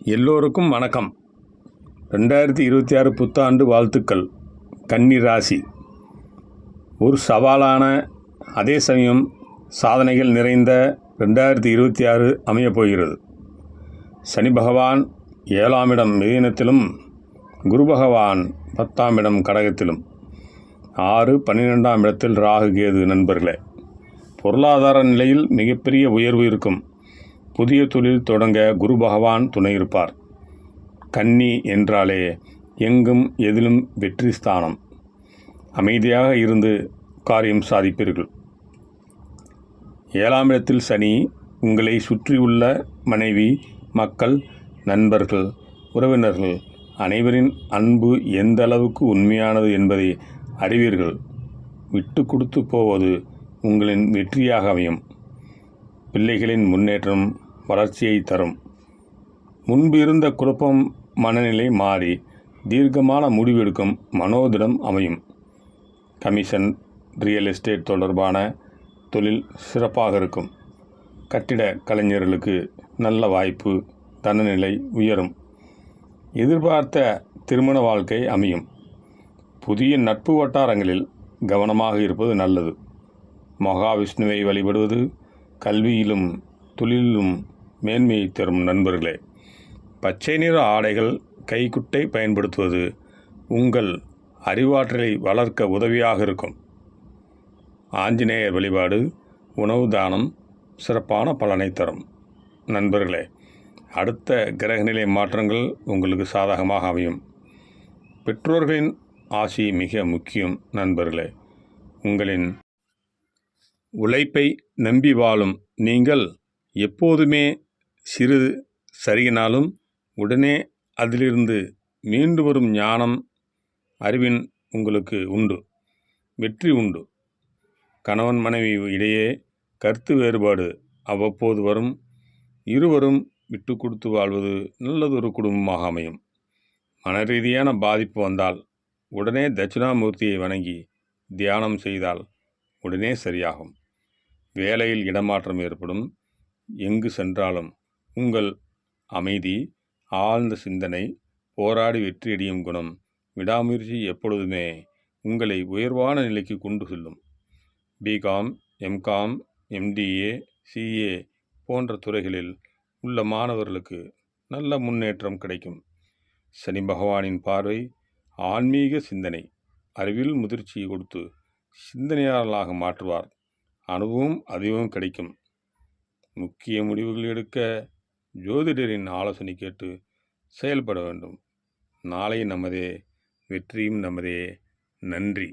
எல்லோருக்கும் வணக்கம். 2026 புத்தாண்டு வாழ்த்துக்கள். கன்னி ராசி ஒரு சவாலான, அதே சமயம் சாதனைகள் நிறைந்த 2026 அமையப் போகிறது. சனி பகவான் 7ஆம் இடம் மிதுனத்திலும், குரு பகவான் 10ஆம் இடம் கடகத்திலும், 6, 12ஆம் இடத்தில் ராகு கேது. நண்பர்களே, பொருளாதார நிலையில் மிகப்பெரிய உயர்வு இருக்கும். புதிய தொழில் தொடங்க குரு பகவான் துணை இருப்பார். கன்னி என்றாலே எங்கும் எதிலும் வெற்றி ஸ்தானம். அமைதியாக இருந்து காரியம் சாதிப்பீர்கள். 7ஆம் இடத்தில் சனி உங்களை சுற்றியுள்ள மனைவி, மக்கள், நண்பர்கள், உறவினர்கள் அனைவரின் அன்பு எந்த அளவுக்கு உண்மையானது என்பதை அறிவீர்கள். விட்டு கொடுத்து போவது உங்களின் வெற்றியாக அமையும். பிள்ளைகளின் முன்னேற்றம் வளர்ச்சியை தரும். முன்பு இருந்த குழப்பம் மனநிலை மாறி தீர்க்கமான முடிவெடுக்கும் மனோதிடம் அமையும். கமிஷன், ரியல் எஸ்டேட் தொடர்பான தொழில் சிறப்பாக இருக்கும். கட்டிட கலைஞர்களுக்கு நல்ல வாய்ப்பு, தனநிலை உயரும். எதிர்பார்த்த திருமண வாழ்க்கை அமையும். புதிய நட்பு வட்டாரங்களில் கவனமாக இருப்பது நல்லது. மகாவிஷ்ணுவை வழிபடுவது கல்வியிலும் தொழிலிலும் மேன்மையை தரும். நண்பர்களே, பச்சை நிற ஆடைகள், கைக்குட்டை பயன்படுத்துவது உங்கள் அறிவாற்றலை வளர்க்க உதவியாக இருக்கும். ஆஞ்சநேயர் வழிபாடு, உணவு தானம் சிறப்பான பலனை தரும். நண்பர்களே, அடுத்த கிரகநிலை மாற்றங்கள் உங்களுக்கு சாதகமாக அமையும். பெற்றோர்களின் ஆசி மிக முக்கியம். நண்பர்களே, உங்களின் உழைப்பை நம்பி வாழும் நீங்கள் எப்போதுமே சிறிது சரியினாலும் உடனே அதிலிருந்து மீண்டு வரும் ஞானம், அறிவின் உங்களுக்கு உண்டு. வெற்றி உண்டு. கணவன் மனைவி இடையே கருத்து வேறுபாடு அவ்வப்போது வரும். இருவரும் விட்டு கொடுத்து வாழ்வது நல்லதொரு குடும்பமாக அமையும். மன ரீதியான பாதிப்பு வந்தால் உடனே தட்சிணாமூர்த்தியை வணங்கி தியானம் செய்தால் உடனே சரியாகும். வேலையில் இடமாற்றம் ஏற்படும். எங்கு சென்றாலும் உங்கள் அமைதி, ஆழ்ந்த சிந்தனை, போராடி வெற்றியடையும் குணம், விடாமுயற்சி எப்பொழுதுமே உங்களை உயர்வான நிலைக்கு கொண்டு செல்லும். பிகாம், எம்காம், எம்டிஏ, சிஏ போன்ற துறைகளில் உள்ள மாணவர்களுக்கு நல்ல முன்னேற்றம் கிடைக்கும். சனி பகவானின் பார்வை ஆன்மீக சிந்தனை, அறிவில் முதிர்ச்சியை கொடுத்து சிந்தனையாளர்களாக மாற்றுவார். அனுபவம் அதிகம் கிடைக்கும். முக்கிய முடிவுகள் எடுக்க ஜோதிடரின் ஆலோசனை கேட்டு செயல்பட வேண்டும். நாளை நமதே, வெற்றியும் நமதே. நன்றி.